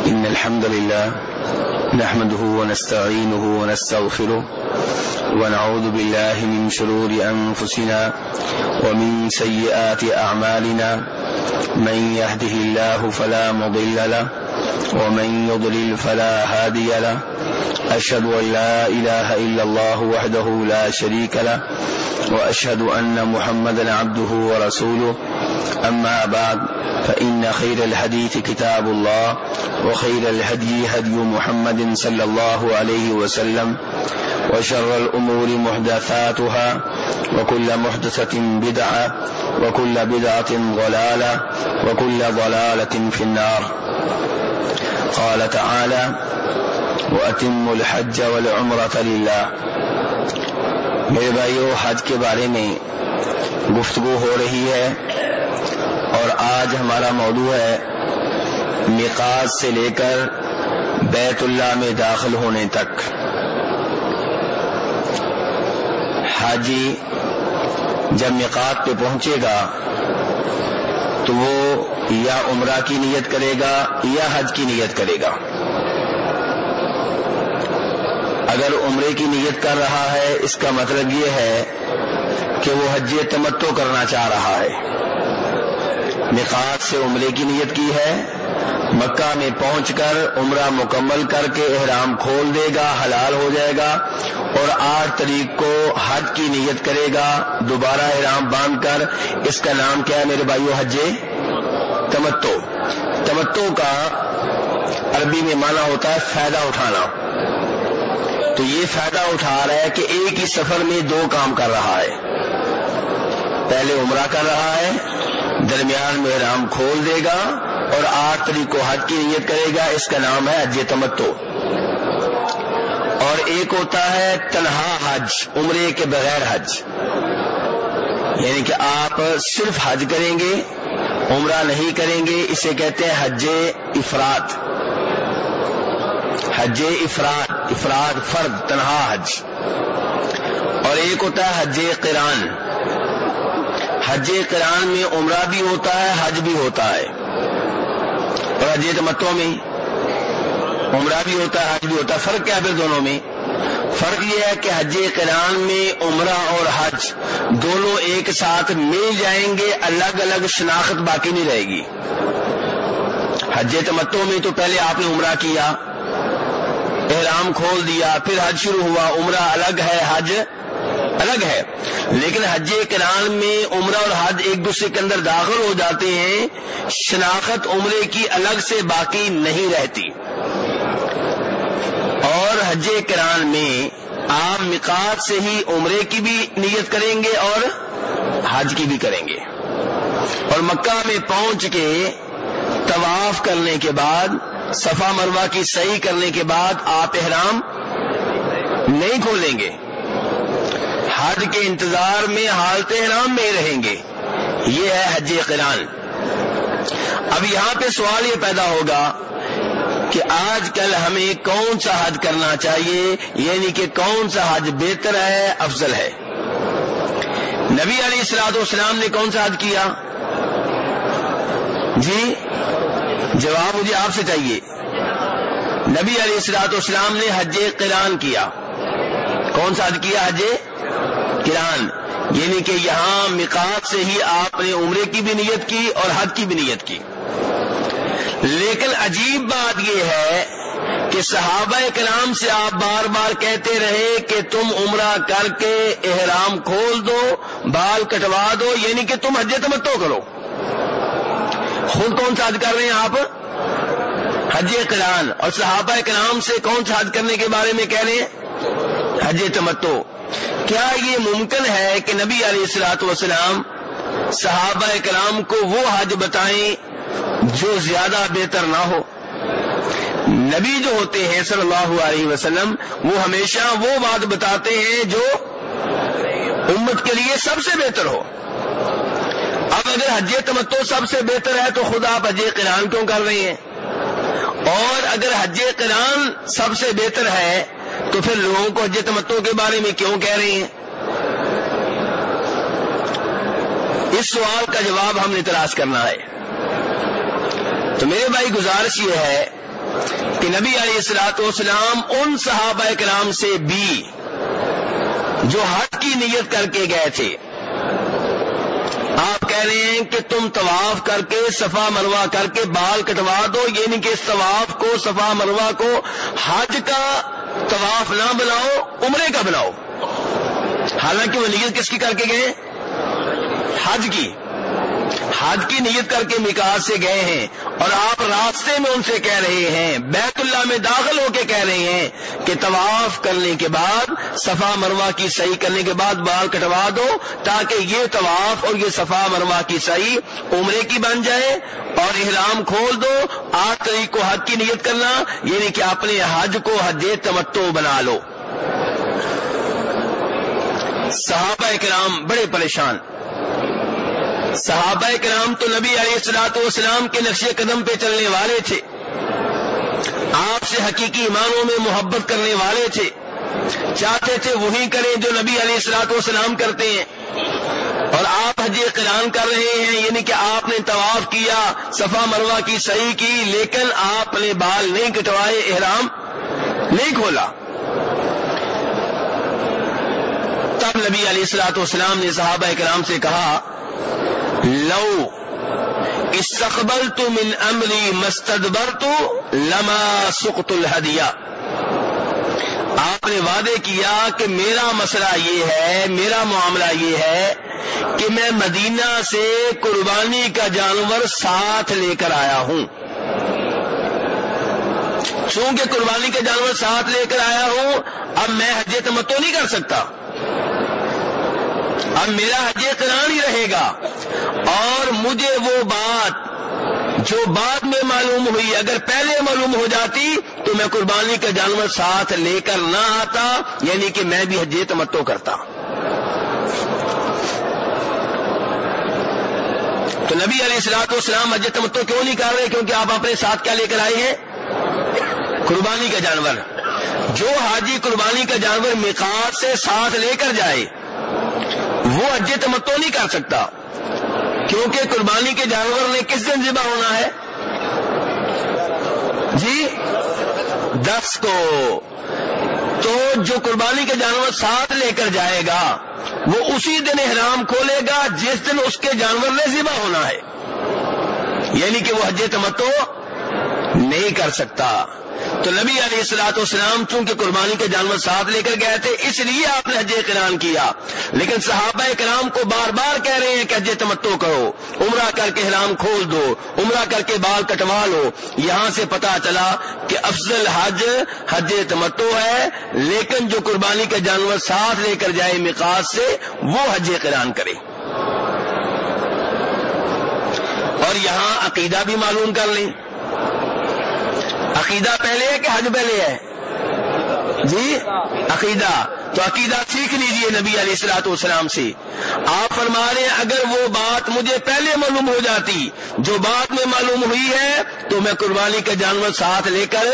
إن الحمد لله نحمده ونستعينه ونستغفره ونعوذ بالله من شرور أنفسنا ومن سيئات أعمالنا من يهده الله فلا مضل له ومن يضلل فلا هادي له أشهد أن لا إله إلا الله وحده لا شريك له وأشهد أن محمدا عبده ورسوله أما بعد فإن خير الحديث كتاب الله وخير الهدي هدي محمد صلى الله عليه وسلم وشر الأمور محدثاتها وكل محدثة بدعة وكل بدعة ضلالة وكل ضلالة في النار. قال تعالى وأتموا الحج والعمرة لله. میرے بھائیو، حج کے بارے میں گفتگو ہو رہی ہے اور آج ہمارا موضوع ہے میقات سے لے کر بیت اللہ میں داخل ہونے تک. حاجی جب میقات پہ پہنچے گا تو وہ یا عمرہ کی نیت کرے گا یا حج کی نیت کرے گا. اگر عمرے کی نیت کر رہا ہے اس کا مطلب یہ ہے کہ وہ حج تمتع کرنا چاہ رہا ہے. میقات سے عمرے کی نیت کی ہے، مکہ میں پہنچ کر عمرہ مکمل کر کے احرام کھول دے گا، حلال ہو جائے گا، اور 8 تاریخ کو حج کی نیت کرے گا دوبارہ احرام باندھ کر. اس کا نام کیا ہے میرے بھائیو؟ حج تمتع. تمتع کا عربی میں معنی ہوتا ہے فائدہ اٹھانا. تو یہ فائدہ اٹھا رہا ہے کہ ایک ہی سفر میں 2 کام کر رہا ہے. پہلے عمرہ کر رہا ہے، درمیان میں احرام کھول دے گا اور 8 تاریخ کو حج کی نیت کرے گا. اس کا نام ہے حج تمتع. اور ایک ہوتا ہے تنہا حج، عمرے کے بغیر حج، یعنی کہ آپ صرف حج کریں گے، عمرہ نہیں کریں گے. اسے کہتے ہیں حج افراد. حج افراد، افراد فرد، تنہا حج. اور ایک ہوتا ہے حج قران. حج قران میں عمرہ بھی ہوتا ہے، حج بھی ہوتا ہے. اور حج تمتع میں عمرہ بھی ہوتا ہے، حج بھی ہوتا ہے. فرق کیا ہے پھر دونوں میں؟ فرق یہ ہے کہ حج قران میں عمرہ اور حج دونوں ایک ساتھ مل جائیں گے، الگ الگ شناخت باقی نہیں رہے گی. حج تمتع میں تو پہلے آپ نے عمرہ کیا، احرام کھول دیا، پھر حج شروع ہوا. عمرہ الگ ہے، حج الگ ہے. لیکن حج قران میں عمرہ اور حج ایک دوسرے کے اندر داخل ہو جاتے ہیں، شناخت عمرے کی الگ سے باقی نہیں رہتی. اور حج قران میں آپ میقات سے ہی عمرے کی بھی نیت کریں گے اور حج کی بھی کریں گے. اور مکہ میں پہنچ کے طواف کرنے کے بعد، صفا مروہ کی سعی کرنے کے بعد آپ احرام نہیں کھولیں گے، حج کے انتظار میں حالت احرام میں رہیں گے. یہ ہے حج قران. اب یہاں پہ سوال یہ پیدا ہوگا کہ آج کل ہمیں کون سا حج کرنا چاہیے، یعنی کہ کون سا حج بہتر ہے، افضل ہے. نبی علیہ الصلوۃ والسلام نے کون سا حج کیا؟ جی جواب مجھے آپ سے چاہیے. نبی علیہ الصلوۃ والسلام نے حج قران کیا. کون سا حج کیا؟ حج قران. یعنی کہ یہاں میقات سے ہی آپ نے عمرے کی بھی نیت کی اور حج کی بھی نیت کی. لیکن عجیب بات یہ ہے کہ صحابہ کرام سے آپ بار بار کہتے رہے کہ تم عمرہ کر کے احرام کھول دو، بال کٹوا دو، یعنی کہ تم حج تمتع کرو. خود کون سا حج کر رہے ہیں آپ؟ حج قران. اور صحابہ کرام سے کون سا حج کرنے کے بارے میں کہہ رہے ہیں؟ حج تمتع. کیا یہ ممکن ہے کہ نبی علیہ الصلوۃ والسلام صحابہ کرام کو وہ حج بتائیں جو زیادہ بہتر نہ ہو؟ نبی جو ہوتے ہیں صلی اللہ علیہ وسلم وہ ہمیشہ وہ بات بتاتے ہیں جو امت کے لیے سب سے بہتر ہو. اب اگر حج تمتع سب سے بہتر ہے تو خود آپ حج قران کیوں کر رہے ہیں؟ اور اگر حج قران سب سے بہتر ہے تو پھر لوگوں کو حج تمتع کے بارے میں کیوں کہہ رہے ہیں؟ اس سوال کا جواب ہم نے تلاش کرنا ہے. تو میرے بھائی گزارش یہ ہے کہ نبی علیہ الصلوۃ والسلام ان صحابہ کرام سے بھی جو حج کی نیت کر کے گئے تھے، آپ کہہ رہے ہیں کہ تم طواف کر کے صفا مروہ کر کے بال کٹوا دو، یعنی کہ اس طواف کو صفا مروہ کو حج کا طواف نہ بناؤ، عمرے کا بناؤ. حالانکہ وہ نیت کس کی کر کے گئے؟ حج کی. حج کی نیت کر کے میقات سے گئے ہیں، اور آپ راستے میں ان سے کہہ رہے ہیں، بیت اللہ میں داخل ہو کے کہہ رہے ہیں کہ طواف کرنے کے بعد صفا مروہ کی سعی کرنے کے بعد بال کٹوا دو، تاکہ یہ طواف اور یہ صفا مروہ کی سعی عمرے کی بن جائے، اور احرام کھول دو. 8 تاریخ کو حج کی نیت کرنا، یعنی کہ اپنے حج کو حج تمتع بنا لو. صحابہ کرام بڑے پریشان. صحابہ کرام تو نبی علیہ الصلوۃ والسلام کے نقش قدم پہ چلنے والے تھے، آپ سے حقیقی معنوں میں محبت کرنے والے تھے، چاہتے تھے وہی کریں جو نبی علیہ الصلوۃ والسلام کرتے ہیں. اور آپ حج قران کر رہے ہیں، یعنی کہ آپ نے طواف کیا، صفا مروہ کی سعی کی، لیکن آپ نے بال نہیں کٹوائے، احرام نہیں کھولا. تب نبی علیہ الصلوۃ والسلام نے صحابہ کرام سے کہا، لو استقبلت من امری مستدبرت لما سقت الہدیہ. آپ نے وعدے کیا کہ میرا مسئلہ یہ ہے، میرا معاملہ یہ ہے کہ میں مدینہ سے قربانی کا جانور ساتھ لے کر آیا ہوں. چونکہ قربانی کا جانور ساتھ لے کر آیا ہوں، اب میں حج تمتع نہیں کر سکتا، اب میرا حج قران ہی رہے گا. اور مجھے وہ بات جو بعد میں معلوم ہوئی، اگر پہلے معلوم ہو جاتی تو میں قربانی کا جانور ساتھ لے کر نہ آتا، یعنی کہ میں بھی حج تمتع کرتا. تو نبی علیہ الصلوۃ والسلام حج تمتع کیوں نہیں کر رہے؟ کیونکہ آپ اپنے ساتھ کیا لے کر آئے ہیں؟ قربانی کا جانور. جو حاجی قربانی کا جانور میقات سے ساتھ لے کر جائے وہ حج تمتع نہیں کر سکتا، کیونکہ قربانی کے جانور نے کس دن ذبح ہونا ہے؟ جی 10 کو. تو جو قربانی کے جانور ساتھ لے کر جائے گا وہ اسی دن احرام کھولے گا جس دن اس کے جانور نے ذبح ہونا ہے، یعنی کہ وہ حج تمتع نہیں کر سکتا. تو نبی علیہ الصلوۃ والسلام چونکہ قربانی کے جانور ساتھ لے کر گئے تھے، اس لیے آپ نے حج قران کیا. لیکن صحابہ کرام کو بار بار کہہ رہے ہیں کہ حج تمتع کرو، عمرہ کر کے احرام کھول دو، عمرہ کر کے بال کٹوا لو. یہاں سے پتا چلا کہ افضل حج حج تمتع ہے، لیکن جو قربانی کا جانور ساتھ لے کر جائے میقات سے وہ حج قران کرے. اور یہاں عقیدہ بھی معلوم کر لیں. عقیدہ پہلے ہے کہ حج پہلے ہے؟ جی عقیدہ. تو عقیدہ سیکھ لیجئے نبی علیہ الصلوۃ والسلام سے. آپ فرما رہے ہیں اگر وہ بات مجھے پہلے معلوم ہو جاتی جو بعد میں معلوم ہوئی ہے تو میں قربانی کا جانور ساتھ لے کر.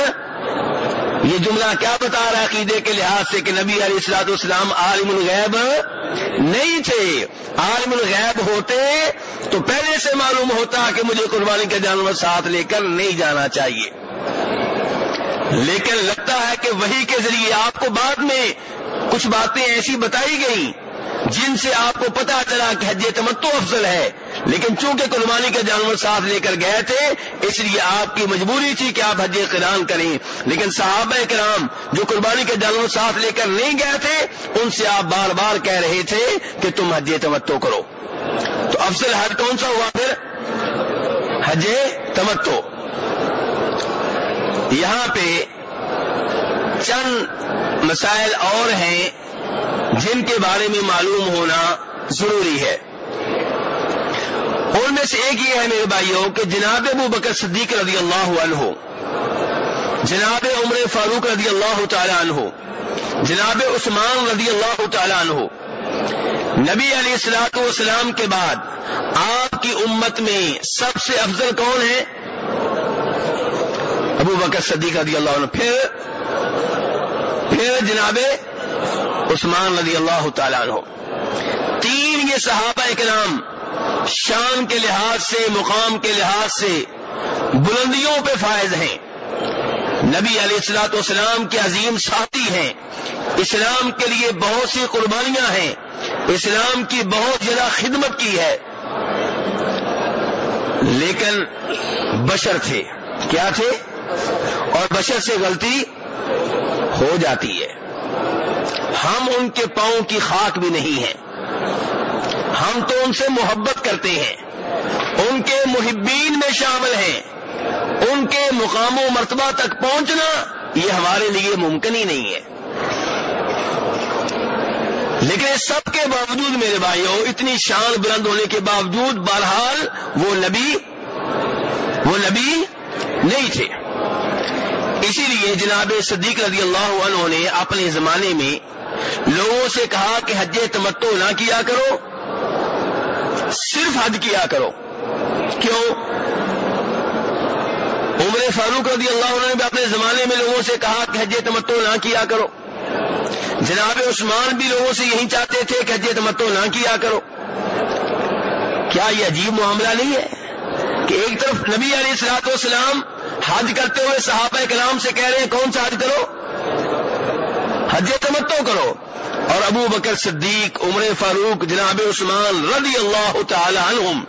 یہ جملہ کیا بتا رہا ہے عقیدے کے لحاظ سے؟ کہ نبی علیہ الصلوۃ والسلام عالم الغیب نہیں تھے. عالم الغیب ہوتے تو پہلے سے معلوم ہوتا کہ مجھے قربانی کا جانور ساتھ لے کر نہیں جانا چاہیے. لیکن لگتا ہے کہ وحی کے ذریعے آپ کو بعد میں کچھ باتیں ایسی بتائی گئیں جن سے آپ کو پتا چلا کہ حج تمتع افضل ہے، لیکن چونکہ قربانی کا جانور ساتھ لے کر گئے تھے اس لیے آپ کی مجبوری تھی کہ آپ حج قران کریں. لیکن صحابہ کرام جو قربانی کا جانور ساتھ لے کر نہیں گئے تھے ان سے آپ بار بار کہہ رہے تھے کہ تم حج تمتع کرو. تو افضل حج کون سا ہوا پھر؟ حج تمتع. یہاں پہ چند مسائل اور ہیں جن کے بارے میں معلوم ہونا ضروری ہے. ان میں سے ایک یہ ہے میرے بھائیوں کہ جناب ابو بکر صدیق رضی اللہ عنہ، جناب عمر فاروق رضی اللہ تعالی عنہ، جناب عثمان رضی اللہ تعالی عنہ، نبی علیہ الصلوۃ والسلام کے بعد آپ کی امت میں سب سے افضل کون ہے؟ ابو بکر صدیق رضی اللہ عنہ، پھر جناب عثمان رضی اللہ تعالیٰ عنہ. 3 یہ صحابہ کرام شان کے لحاظ سے، مقام کے لحاظ سے بلندیوں پہ فائز ہیں. نبی علیہ الصلوۃ والسلام کے عظیم ساتھی ہیں، اسلام کے لیے بہت سی قربانیاں ہیں، اسلام کی بہت زیادہ خدمت کی ہے، لیکن بشر تھے. کیا تھے؟ اور بشر سے غلطی ہو جاتی ہے. ہم ان کے پاؤں کی خاک بھی نہیں ہیں، ہم تو ان سے محبت کرتے ہیں، ان کے محبین میں شامل ہیں. ان کے مقام و مرتبہ تک پہنچنا یہ ہمارے لیے ممکن ہی نہیں ہے. لیکن اس سب کے باوجود میرے بھائیوں، اتنی شان بلند ہونے کے باوجود بہرحال وہ نبی نہیں تھے. اسی لیے جناب صدیق رضی اللہ عنہ نے اپنے زمانے میں لوگوں سے کہا کہ حج تمتع نہ کیا کرو، صرف حج کیا کرو. کیوں؟ عمر فاروق رضی اللہ عنہ نے بھی اپنے زمانے میں لوگوں سے کہا کہ حج تمتع نہ کیا کرو. جناب عثمان بھی لوگوں سے یہی چاہتے تھے کہ حج تمتع نہ کیا کرو. کیا یہ عجیب معاملہ نہیں ہے کہ ایک طرف نبی علیہ الصلوۃ والسلام حج کرتے ہوئے صحابہ کرام سے کہہ رہے ہیں کون سا حج کرو؟ حج تمتع کرو. اور ابو بکر صدیق، عمر فاروق، جناب عثمان رضی اللہ تعالی عنہم،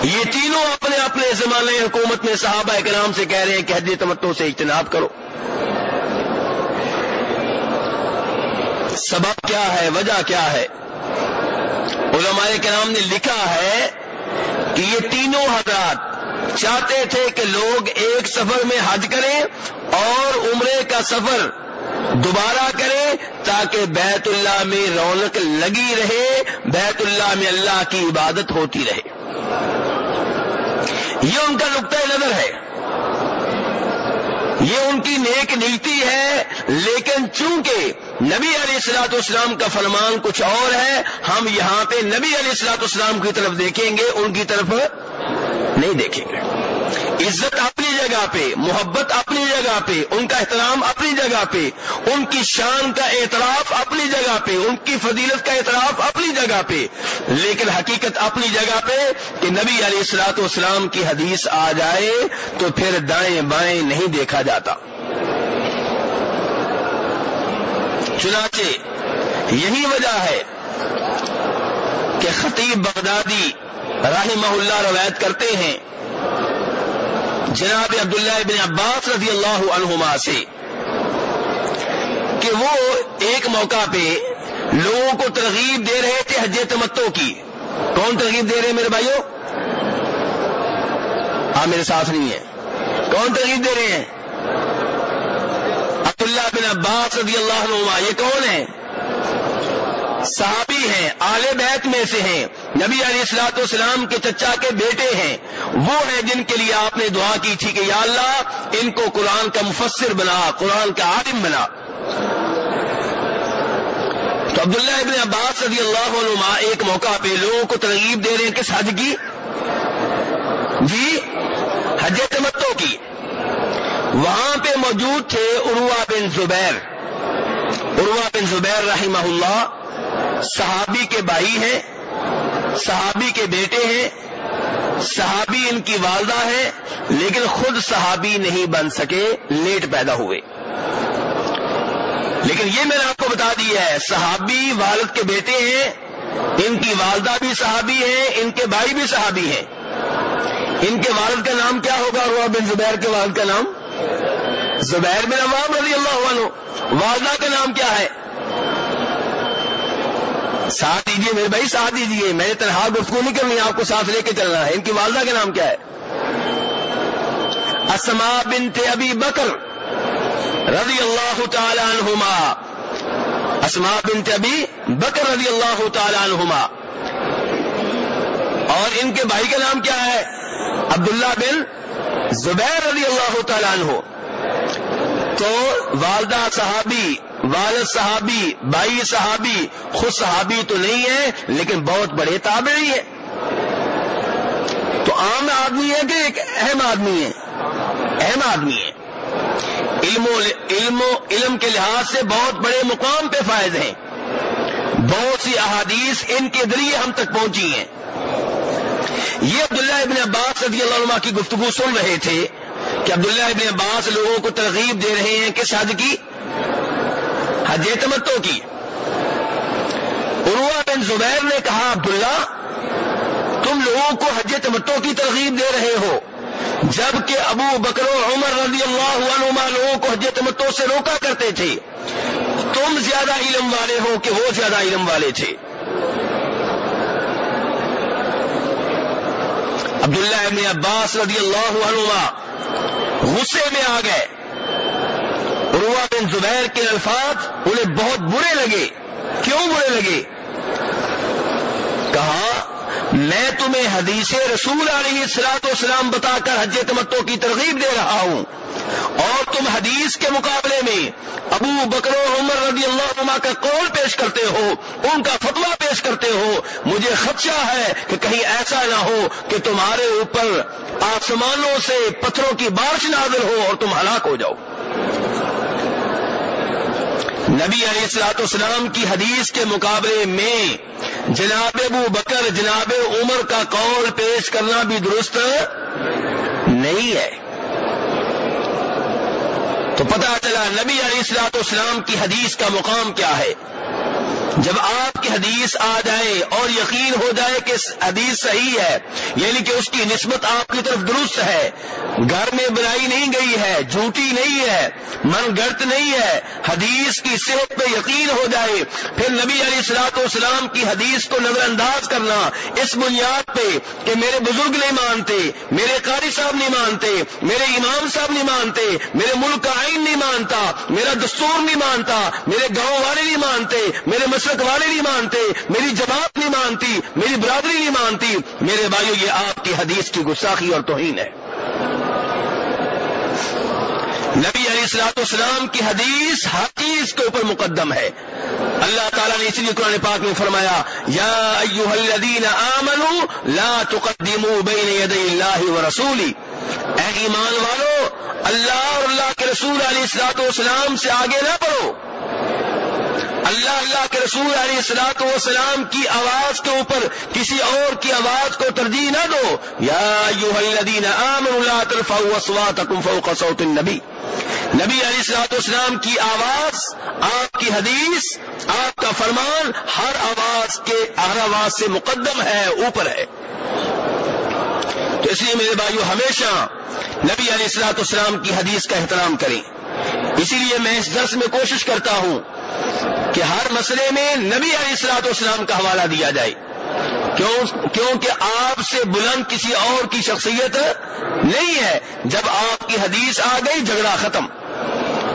یہ تینوں اپنے اپنے زمانے حکومت میں صحابہ کرام سے کہہ رہے ہیں کہ حج تمتع سے اجتناب کرو. سبب کیا ہے؟ وجہ کیا ہے؟ علماء کرام نے لکھا ہے کہ یہ تینوں حضرات چاہتے تھے کہ لوگ ایک سفر میں حج کریں اور عمرے کا سفر دوبارہ کریں تاکہ بیت اللہ میں رونق لگی رہے، بیت اللہ میں اللہ کی عبادت ہوتی رہے. یہ ان کا نقطہ نظر ہے، یہ ان کی نیک نیتی ہے. لیکن چونکہ نبی علیہ الصلوۃ والسلام کا فرمان کچھ اور ہے، ہم یہاں پہ نبی علیہ الصلوۃ والسلام کی طرف دیکھیں گے، ان کی طرف نہیں دیکھیں گے. عزت اپنی جگہ پہ، محبت اپنی جگہ پہ، ان کا احترام اپنی جگہ پہ، ان کی شان کا اعتراف اپنی جگہ پہ، ان کی فضیلت کا اعتراف اپنی جگہ پہ، لیکن حقیقت اپنی جگہ پہ کہ نبی علیہ الصلوۃ والسلام کی حدیث آ جائے تو پھر دائیں بائیں نہیں دیکھا جاتا. چنانچہ یہی وجہ ہے کہ خطیب بغدادی رحمہ اللہ روایت کرتے ہیں جناب عبداللہ ابن عباس رضی اللہ عنہما سے کہ وہ ایک موقع پہ لوگوں کو ترغیب دے رہے تھے حج تمتع کی. کون ترغیب دے رہے ہیں میرے بھائیوں؟ آپ میرے ساتھ نہیں ہیں. کون ترغیب دے رہے ہیں؟ عبداللہ بن عباس رضی اللہ عنہما. یہ کون ہیں؟ صحابی ہیں، آل بیت میں سے ہیں، نبی علیہ الصلوۃ والسلام کے چچا کے بیٹے ہیں. وہ ہیں جن کے لیے آپ نے دعا کی تھی کہ یا اللہ ان کو قرآن کا مفسر بنا، قرآن کا عالم بنا. تو عبداللہ ابن عباس رضی اللہ عنہما ایک موقع پہ لوگوں کو ترغیب دے رہے ہیں کس حج کی؟ جی حج تمتع کی. وہاں پہ موجود تھے عروہ بن زبیر. عروہ بن زبیر رحمہ اللہ صحابی کے بھائی ہیں، صحابی کے بیٹے ہیں، صحابی ان کی والدہ ہیں، لیکن خود صحابی نہیں بن سکے، لیٹ پیدا ہوئے. لیکن یہ میں نے آپ کو بتا دیا ہے صحابی والد کے بیٹے ہیں، ان کی والدہ بھی صحابی ہیں، ان کے بھائی بھی صحابی ہیں. ان کے والد کا نام کیا ہوگا؟ عروہ بن زبیر کے والد کا نام زبیر بن عوام رضی اللہ عنہ. والدہ کا نام کیا ہے؟ ساتھ دیجیے میرے بھائی، ساتھ دیجیے، میں نے تنہا گفتگو نہیں کرنی، آپ کو ساتھ لے کے چلنا ہے. ان کی والدہ کا نام کیا ہے؟ اسماء بنت ابی بکر رضی اللہ تعالی عنہما. اسماء بنت ابی بکر رضی اللہ تعالی عنہما. اور ان کے بھائی کا نام کیا ہے؟ عبداللہ بن زبیر رضی اللہ تعالی عنہ. تو والدہ صحابی، والد صحابی، بھائی صحابی، خود صحابی تو نہیں ہے لیکن بہت بڑے تابعی ہیں. تو عام آدمی ہے کہ ایک اہم آدمی ہے؟ اہم آدمی ہے. علم کے لحاظ سے بہت بڑے مقام پہ فائز ہیں. بہت سی احادیث ان کے ذریعے ہم تک پہنچی ہیں. یہ عبداللہ ابن عباس رضی اللہ عنہ کی گفتگو سن رہے تھے کہ عبداللہ ابن عباس لوگوں کو ترغیب دے رہے ہیں کس حج کی؟ حج تمتع کی. عروہ بن زبیر نے کہا عبداللہ تم لوگوں کو حج تمتع کی ترغیب دے رہے ہو جبکہ ابو بکر و عمر رضی اللہ عنہما لوگوں کو حج تمتع سے روکا کرتے تھے. تم زیادہ علم والے ہو کہ وہ زیادہ علم والے تھے. عبداللہ ابن عباس رضی اللہ عنہما غصے میں آ گئے. عروہ بن زبیر کے الفاظ انہیں بہت برے لگے. کیوں برے لگے؟ کہا میں تمہیں حدیث رسول علیہ الصلوۃ والسلام بتا کر حج تمتع کی ترغیب دے رہا ہوں اور تم حدیث کے مقابلے میں ابو بکر و عمر رضی اللہ عنہ کا قول پیش کرتے ہو, ان کا فتویٰ پیش کرتے ہو. مجھے خدشہ ہے کہ کہیں ایسا نہ ہو کہ تمہارے اوپر آسمانوں سے پتھروں کی بارش نازل ہو اور تم ہلاک ہو جاؤ. نبی علیہ الصلوۃ والسلام کی حدیث کے مقابلے میں جناب ابو بکر جناب عمر کا قول پیش کرنا بھی درست نہیں ہے. تو پتہ چلا نبی علیہ الصلوۃ والسلام کی حدیث کا مقام کیا ہے. جب آپ کی حدیث آ جائے اور یقین ہو جائے کہ حدیث صحیح ہے, یعنی کہ اس کی نسبت آپ کی طرف درست ہے, گھر میں بنائی نہیں گئی ہے, جھوٹی نہیں ہے, من گڑت نہیں ہے, حدیث کی صحت پہ یقین ہو جائے, پھر نبی علیہ الصلوۃ والسلام کی حدیث کو نظر انداز کرنا اس بنیاد پہ کہ میرے بزرگ نہیں مانتے, میرے قاری صاحب نہیں مانتے, میرے امام صاحب نہیں مانتے, میرے ملک کا آئین نہیں مانتا, میرا دستور نہیں مانتا, میرے گاؤں والے نہیں مانتے, میرے مسلک والے نہیں مانتے, میری جماعت نہیں مانتی, میری برادری نہیں مانتی. میرے بھائیو یہ آپ کی حدیث کی گستاخی اور توہین ہے. نبی علیہ الصلوۃ والسلام کی حدیث ہر چیز کے اوپر مقدم ہے. اللہ تعالیٰ نے اس لیے قرآن پاک میں فرمایا یا ایھا الذین آمنوا لا تقدموا بین یدی اللہ ورسولہ, اے ایمان والو اللہ اور اللہ کے رسول علیہ الصلوۃ والسلام سے آگے نہ بڑھو. اللہ کے رسول علیہ الصلوۃ والسلام کی آواز کے اوپر کسی اور کی آواز کو ترجیح نہ دو. یا ایھا الذین آمنوا لا ترفعوا اصواتکم فوق صوت النبی. نبی علیہ الصلوۃ والسلام کی آواز, آپ کی حدیث, آپ کا فرمان ہر آواز سے مقدم ہے, اوپر ہے. تو اس لیے میرے بھائیو ہمیشہ نبی علیہ الصلوۃ والسلام کی حدیث کا احترام کریں. اسی لیے میں اس درس میں کوشش کرتا ہوں کہ ہر مسئلے میں نبی علیہ الصلوۃ والسلام کا حوالہ دیا جائے. کیونکہ آپ سے بلند کسی اور کی شخصیت نہیں ہے. جب آپ کی حدیث آ گئی جھگڑا ختم.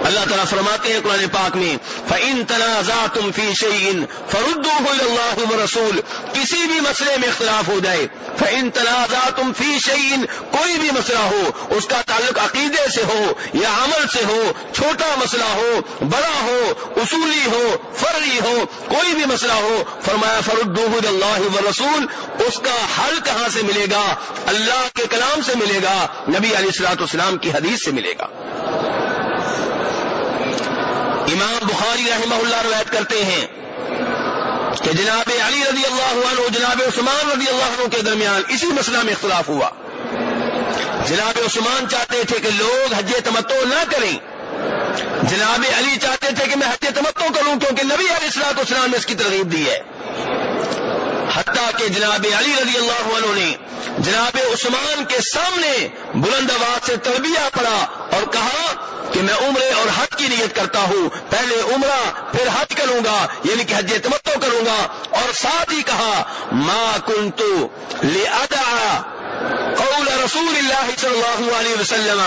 اللہ تعالیٰ فرماتے ہیں قرآن پاک میں فَإِن تَنَازَعْتُمْ فِي شَيْءٍ فَرُدُّوهُ إِلَى اللَّهِ وَرَسُولِهِ. کسی بھی مسئلے میں اختلاف ہو جائے, فَإِن تَنَازَعْتُمْ فِي شَيْءٍ, کوئی بھی مسئلہ ہو, اس کا تعلق عقیدے سے ہو یا عمل سے ہو, چھوٹا مسئلہ ہو, بڑا ہو, اصولی ہو, فرعی ہو, کوئی بھی مسئلہ ہو, فرمایا فَرُدُّوهُ إِلَى اللَّهِ وَالرَّسُولِ. اس کا حل کہاں سے ملے گا؟ اللہ کے کلام سے ملے گا, نبی علیہ الصلوۃ والسلام کی حدیث سے ملے گا. امام بخاری رحمہ اللہ روایت کرتے ہیں کہ جناب علی رضی اللہ عنہ جناب عثمان رضی اللہ عنہ کے درمیان اسی مسئلہ میں اختلاف ہوا. جناب عثمان چاہتے تھے کہ لوگ حج تمتع نہ کریں, جناب علی چاہتے تھے کہ میں حج تمتع کروں کیونکہ نبی علیہ الصلوۃ والسلام نے اس کی ترغیب دی ہے. حتیٰ کہ جناب علی رضی اللہ عنہ نے جناب عثمان کے سامنے بلند آواز سے تلبیہ پڑھا اور کہا کہ میں عمرے اور حج کی نیت کرتا ہوں, پہلے عمرہ پھر حج کروں گا, یعنی کہ حج تمتع کروں گا. اور ساتھ ہی کہا ما کنت لأدع قول رسول اللہ صلی اللہ علیہ وسلم,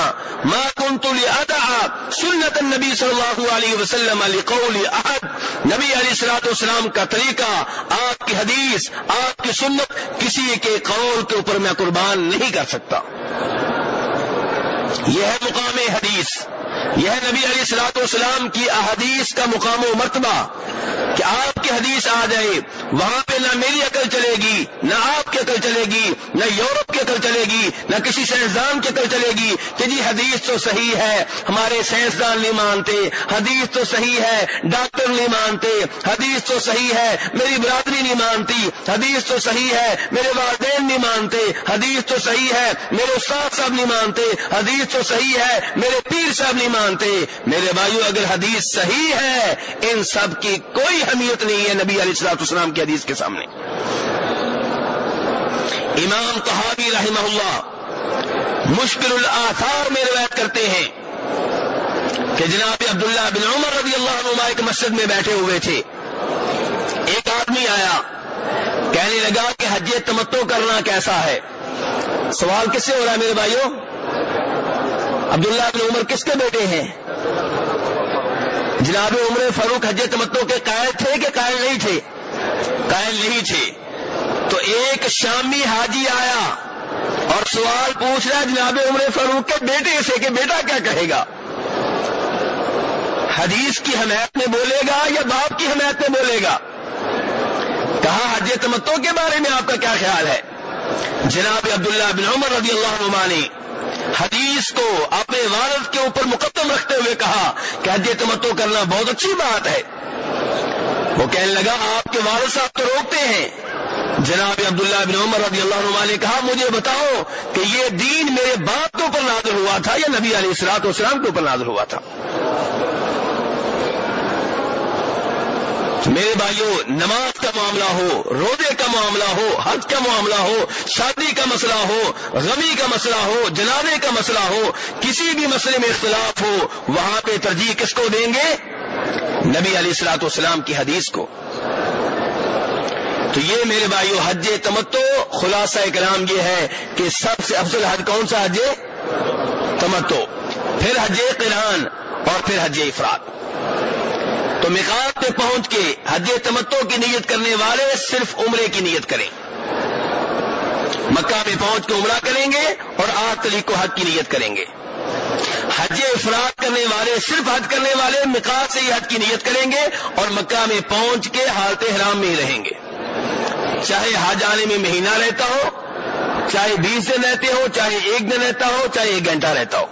ما کنت لأدع سنت النبی صلی اللہ علیہ وسلم لقول احد. نبی علیہ الصلوۃ والسلام کا طریقہ, آپ کی حدیث, آپ کی سنت, کسی کے قول کے اوپر میں قربان نہیں کر سکتا. یہ ہے مقام حدیث, یہ ہے نبی علیہ الصلوۃ والسلام کی احادیث کا مقام و مرتبہ. کہ آپ کی حدیث آ جائے، وہاں پہ نہ میری عقل چلے گی، نہ آپ کی عقل چلے گی، نہ یورپ کی عقل چلے گی، نہ کسی سائنسدان کی عقل چلے گی کہ جی حدیث تو صحیح ہے، ہمارے سائنسدان نہیں مانتے، حدیث تو صحیح ہے، ڈاکٹر نہیں مانتے، حدیث تو صحیح ہے، میری برادری نہیں مانتی، حدیث تو صحیح ہے، میرے والدین نہیں مانتے، حدیث تو صحیح ہے، میرے استاد صاحب نہیں مانتے، حدیث تو صحیح ہے، میرے پیر صاحب نہیں مانتے۔ میرے بھائیو، اگر حدیث صحیح ہے، ان سب کی کوئی اہمیت نہیں ہے نبی علیہ الصلوۃ والسلام کی حدیث کے سامنے۔ امام طحاوی رحمہ اللہ مشکل الآثار میں روایت کرتے ہیں کہ جناب عبداللہ بن عمر رضی اللہ عنہما ایک مسجد میں بیٹھے ہوئے تھے، ایک آدمی آیا، کہنے لگا کہ حج تمتع کرنا کیسا ہے؟ سوال کس سے ہو رہا ہے میرے بھائیوں؟ عبداللہ بن عمر کس کے بیٹے ہیں؟ جناب عمر فاروق حج تمتع کے قائل تھے کہ قائل نہیں تھے؟ قائل نہیں تھے۔ تو ایک شامی حاجی آیا اور سوال پوچھ رہا ہے جناب عمر فاروق کے بیٹے سے کہ بیٹا کیا کہے گا؟ حدیث کی حمایت میں بولے گا یا باپ کی حمایت میں بولے گا؟ کہا حج تمتع کے بارے میں آپ کا کیا خیال ہے؟ جناب عبداللہ بن عمر رضی اللہ عنہما نے حدیث کو اپنے والد کے اوپر مقدم رکھتے ہوئے کہا کہ حج تمتع کرنا بہت اچھی بات ہے۔ وہ کہنے لگا آپ کے والد صاحب تو روکتے ہیں۔ جناب عبداللہ بن عمر رضی اللہ عنہ نے کہا مجھے بتاؤ کہ یہ دین میرے باپ کے اوپر نازل ہوا تھا یا نبی علیہ الصلوۃ والسلام کے اوپر نازل ہوا تھا؟ میرے بھائیوں، نماز کا معاملہ ہو، روزے کا معاملہ ہو، حج کا معاملہ ہو، شادی کا مسئلہ ہو، غمی کا مسئلہ ہو، جنازے کا مسئلہ ہو، کسی بھی مسئلے میں اختلاف ہو، وہاں پہ ترجیح کس کو دیں گے؟ نبی علیہ الصلوۃ والسلام کی حدیث کو۔ تو یہ میرے بھائیوں حج تمتع خلاصہ کلام یہ ہے کہ سب سے افضل حج کون سا؟ حج تمتع، پھر حج قران اور پھر حج افراد۔ تو میقات پہ پہنچ کے حج تمتع کی نیت کرنے والے صرف عمرے کی نیت کریں، مکہ میں پہنچ کے عمرہ کریں گے اور 8 تاریخ کو حج کی نیت کریں گے۔ حج افراد کرنے والے صرف حج کرنے والے میقات سے ہی حج کی نیت کریں گے اور مکہ میں پہنچ کے حالت احرام میں ہی رہیں گے، چاہے حج آنے میں مہینہ رہتا ہو، چاہے 20 دن رہتے ہو، چاہے 1 دن رہتا ہو، چاہے 1 گھنٹہ رہتا ہو۔